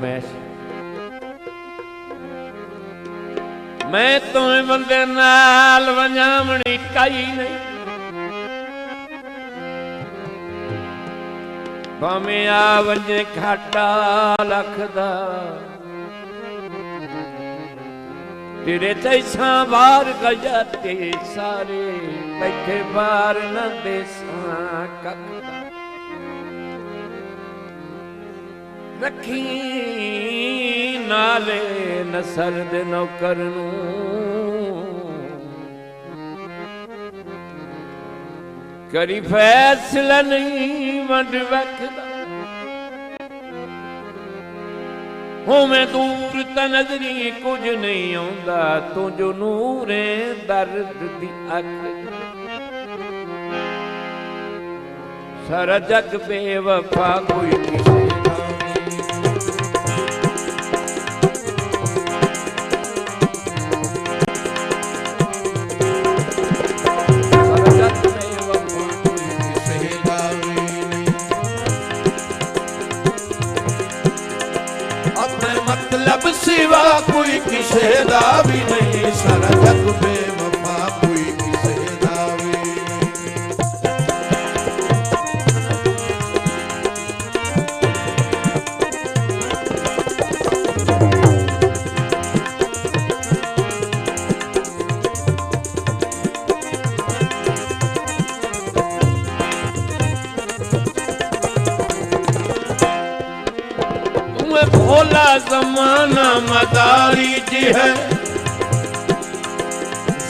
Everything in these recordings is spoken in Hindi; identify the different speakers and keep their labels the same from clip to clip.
Speaker 1: फरमैश मैं तुम्हें बंदे नाल वंजामणी काई नहीं भावें आ वंजे घाटा लखदा तेरे तैसा बार गजाते सारे बैठे बार न देसा कखदा रखी नाले नसर दे नौकर नू करी फैसला नहीं वंड वखदा होवे दूर ता नजरी कुछ नहीं आउंदा तू जो नूरे दर्द दी अख सारा जग बेवफा कोई किसे
Speaker 2: सिवा कोई किसे दा भी नहीं सारा जग बेवफा कोई किसे दा भी
Speaker 1: तुम्हें भोला जमाना मदारी जी है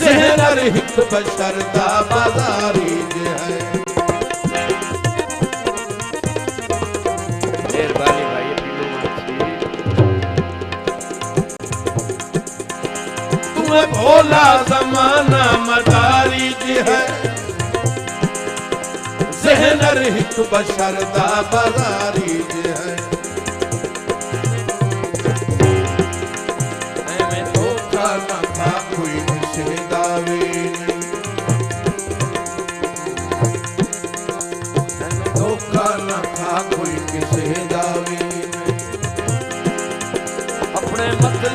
Speaker 2: ज़हर हिक बशर दा बाजारी जी है
Speaker 1: मेहरबानी भाई
Speaker 2: तुम्हें भोला जमाना मदारी जी है ज़हर हिक बशर दा बाजारी जी है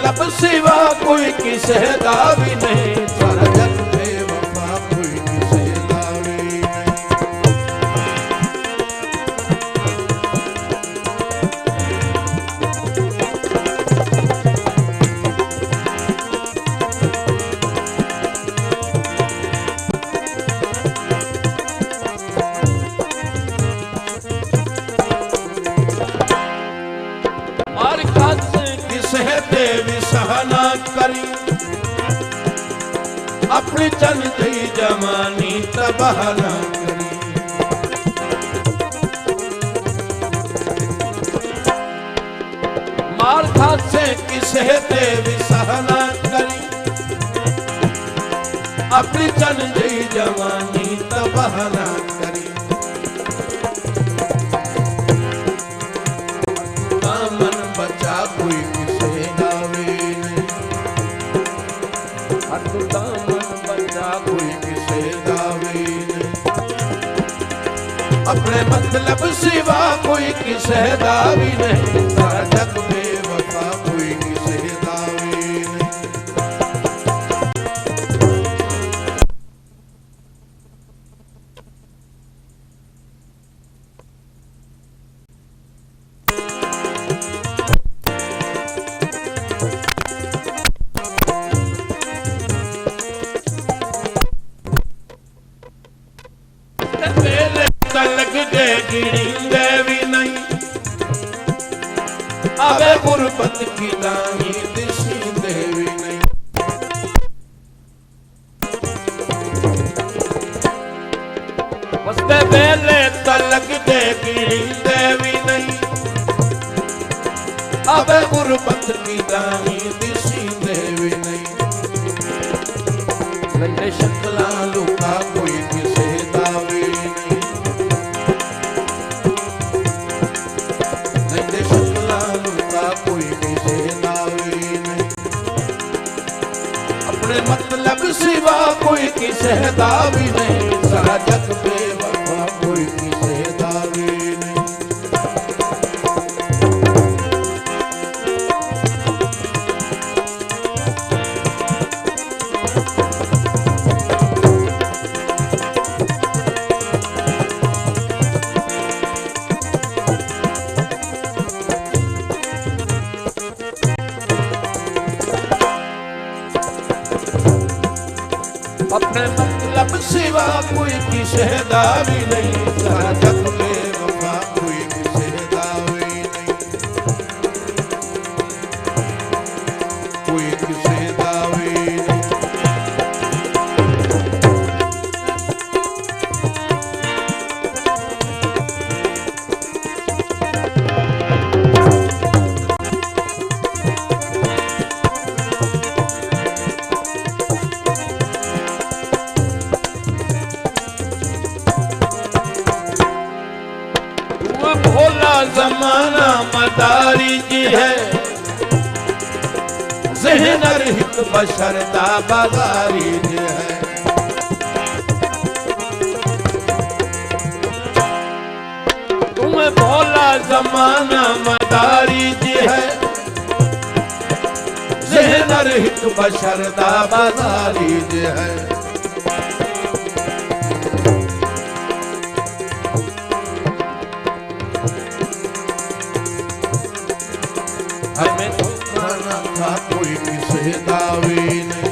Speaker 2: मतलब सिवा कोई किसे दा भी नहीं सारा जग बेवफा कोई किसे दा भी सहना करी अपनी चन दी जवानी तबाह न करी मार खासे किसे ते भी सहना करी अपनी चन दी जवानी तबाह न करी दामन बचा कोई अपने मतलब सिवा कोई किसे दा भी नहीं सारा जग बेवफा कोई किसे दा भी नहीं गिड़ींदे भी नहीं अबे गुरबत की दानी दिसींदे भी नहीं बसते बेले तलक दे गिड़ींदे भी नहीं अबे गुरबत की दानी दिसींदे भी नहीं लंडे शक्ला लुका कोई किसे दावे मतलब सिवा कोई किसे दा भी नहीं सारा जग बेवफा कोई किसे दा भी नहीं किसे दा भी नहीं, सारा जग बेवफा कोई किसे दा भी नहीं, कोई किसे दा भी नहीं।
Speaker 1: जमाना
Speaker 2: मदारी जी है, ज़हन हिक बशर दा बाजारी जी है।
Speaker 1: तुम्हें भोला
Speaker 2: जमाना मदारी जी है, ज़हन हिक बशर दा बाजारी जी है। हमें धोखा न था कोई किसे दावी नहीं,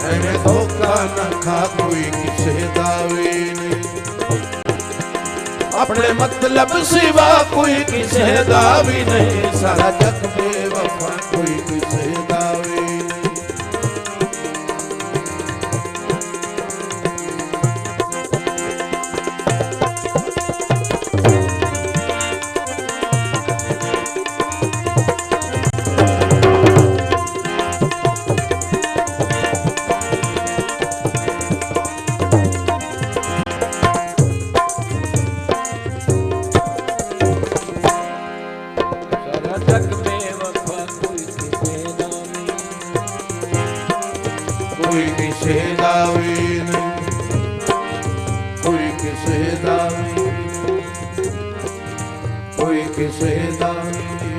Speaker 2: हमें धोखा न था कोई किसे दावी नहीं, अपने मतलब सिवा कोई किसे दावी नहीं, सारा जग बेवफा कोई किसे दावी नहीं। कोई किसे दावी नहीं, कोई किसे दावी नहीं, कोई किसे दावी नहीं।